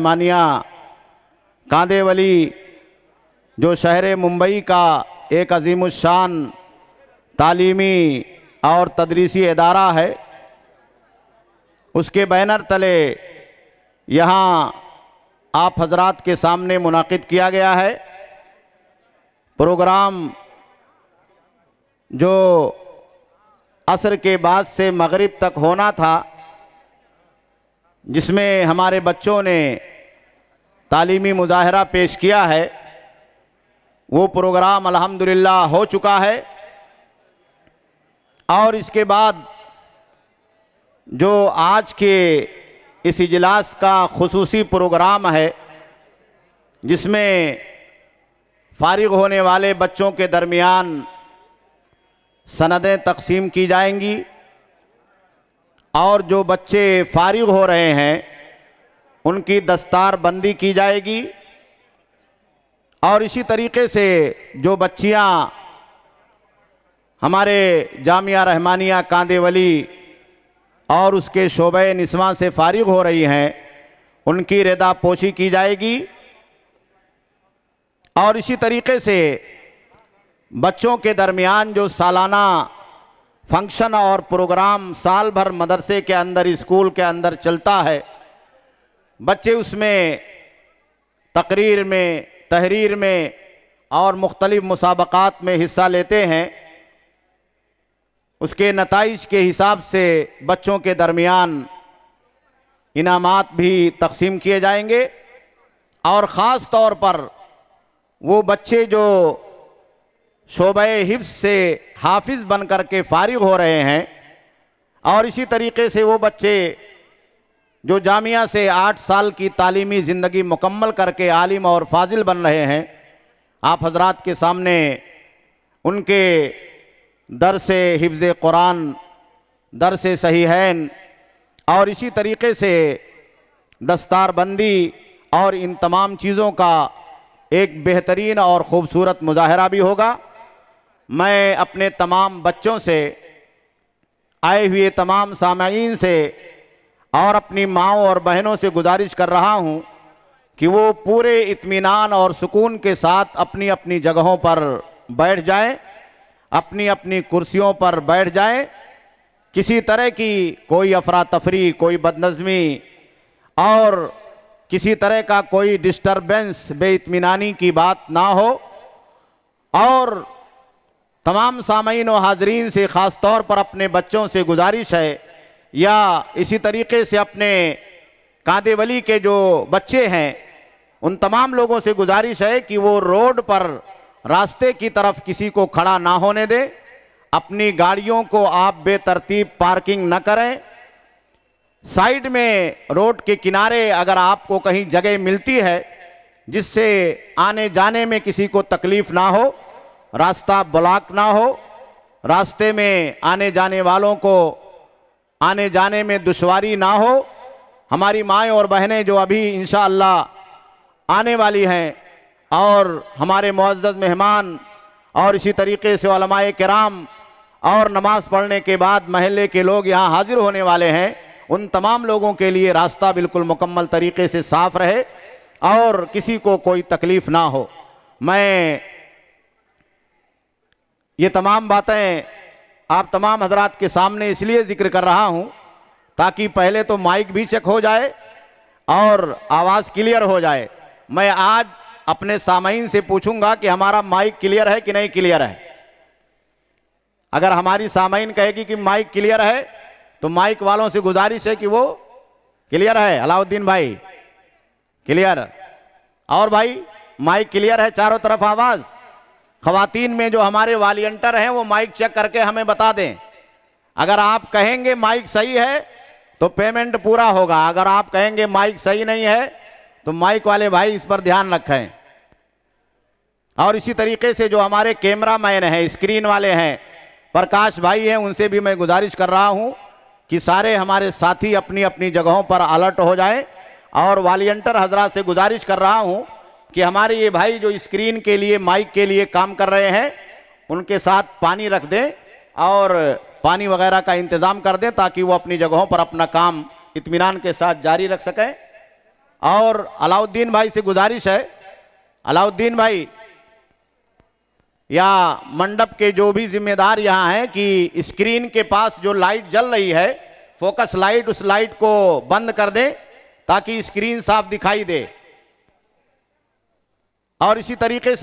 मानिया कांदेवली जो शहर मुंबई का एक अजीमुशान तालीमी और तदरीसी इदारा है, उसके बैनर तले यहाँ आप हजरात के सामने मुनाकिद किया गया है। प्रोग्राम जो असर के बाद से मगरिब तक होना था, जिसमें हमारे बच्चों ने तालीमी मुजाहरा पेश किया है, वो प्रोग्राम अल्हम्दुलिल्लाह हो चुका है। और इसके बाद जो आज के इस इजलास का खुसूसी प्रोग्राम है, जिसमें फारिग होने वाले बच्चों के दरमियान सनदें तकसीम की जाएंगी और जो बच्चे फारिग हो रहे हैं उनकी दस्तार बंदी की जाएगी। और इसी तरीके से जो बच्चियां हमारे जामिया रहमानिया कांदेवली और उसके शोबे निस्वां से फारिग हो रही हैं, उनकी रेदा पोशी की जाएगी। और इसी तरीके से बच्चों के दरमियान जो सालाना फंक्शन और प्रोग्राम साल भर मदरसे के अंदर, स्कूल के अंदर चलता है, बच्चे उसमें तकरीर में, तहरीर में और मुख्तलिफ मुसाबकात में हिस्सा लेते हैं। उसके नताइज के हिसाब से बच्चों के दरमियान इनामात भी तकसीम किए जाएंगे। और ख़ास तौर पर वो बच्चे जो शोबे हिफ्ज़ से हाफिज़ बन कर के फारिग हो रहे हैं, और इसी तरीके से वो बच्चे जो जामिया से 8 साल की तालीमी ज़िंदगी मुकम्मल करके आलिम और फाजिल बन रहे हैं, आप हजरात के सामने उनके दरसे हिफ्ज़ कुरान, दरसे सहीहैन और इसी तरीके से दस्तारबंदी और इन तमाम चीज़ों का एक बेहतरीन और ख़ूबसूरत मुजाहरा भी होगा। मैं अपने तमाम बच्चों से, आए हुए तमाम सामाईन से और अपनी माँओं और बहनों से गुजारिश कर रहा हूँ कि वो पूरे इत्मीनान और सुकून के साथ अपनी अपनी जगहों पर बैठ जाएं, अपनी अपनी कुर्सियों पर बैठ जाएं। किसी तरह की कोई अफरा तफरी, कोई बदनज़मी और किसी तरह का कोई डिस्टरबेंस, बेइत्मीनानी की बात ना हो। और तमाम सामीन व हाजरीन से ख़ास तौर पर अपने बच्चों से गुजारिश है, या इसी तरीके से अपने कांदेवली के जो बच्चे हैं उन तमाम लोगों से गुजारिश है कि वो रोड पर रास्ते की तरफ किसी को खड़ा ना होने दें। अपनी गाड़ियों को आप बेतरतीब पार्किंग न करें। साइड में रोड के किनारे अगर आपको कहीं जगह मिलती है जिससे आने जाने में किसी को तकलीफ़ ना हो, रास्ता ब्लॉक ना हो, रास्ते में आने जाने वालों को आने जाने में दुश्वारी ना हो। हमारी माएँ और बहनें जो अभी इंशाअल्लाह आने वाली हैं, और हमारे मुअज़्ज़ज़ मेहमान और इसी तरीके से उलमाए किराम और नमाज़ पढ़ने के बाद महल्ले के लोग यहाँ हाजिर होने वाले हैं, उन तमाम लोगों के लिए रास्ता बिल्कुल मुकम्मल तरीके से साफ़ रहे और किसी को कोई तकलीफ़ ना हो। मैं ये तमाम बातें आप तमाम हजरात के सामने इसलिए ज़िक्र कर रहा हूँ ताकि पहले तो माइक भी चेक हो जाए और आवाज़ क्लियर हो जाए। मैं आज अपने सामीन से पूछूंगा कि हमारा माइक क्लियर है कि नहीं क्लियर है। अगर हमारी सामीन कहेगी कि माइक क्लियर है तो माइक वालों से गुजारिश है कि वो क्लियर है। अलाउद्दीन भाई क्लियर, और भाई माइक क्लियर है, चारों तरफ आवाज़। ख़वातीन में जो हमारे वॉलंटियर हैं वो माइक चेक करके हमें बता दें। अगर आप कहेंगे माइक सही है तो पेमेंट पूरा होगा, अगर आप कहेंगे माइक सही नहीं है तो माइक वाले भाई इस पर ध्यान रखें। और इसी तरीके से जो हमारे कैमरा मैन हैं, स्क्रीन वाले हैं, प्रकाश भाई हैं, उनसे भी मैं गुजारिश कर रहा हूं कि सारे हमारे साथी अपनी अपनी जगहों पर अलर्ट हो जाएं। और वॉलंटियर हजरात से गुजारिश कर रहा हूं कि हमारे ये भाई जो स्क्रीन के लिए, माइक के लिए काम कर रहे हैं, उनके साथ पानी रख दें और पानी वगैरह का इंतज़ाम कर दें ताकि वो अपनी जगहों पर अपना काम इत्मीनान के साथ जारी रख सकें। और अलाउद्दीन भाई से गुजारिश है, अलाउद्दीन भाई या मंडप के जो भी जिम्मेदार यहाँ हैं कि स्क्रीन के पास जो लाइट जल रही है, फोकस लाइट, उस लाइट को बंद कर दें ताकि स्क्रीन साफ दिखाई दे। और इसी तरीके से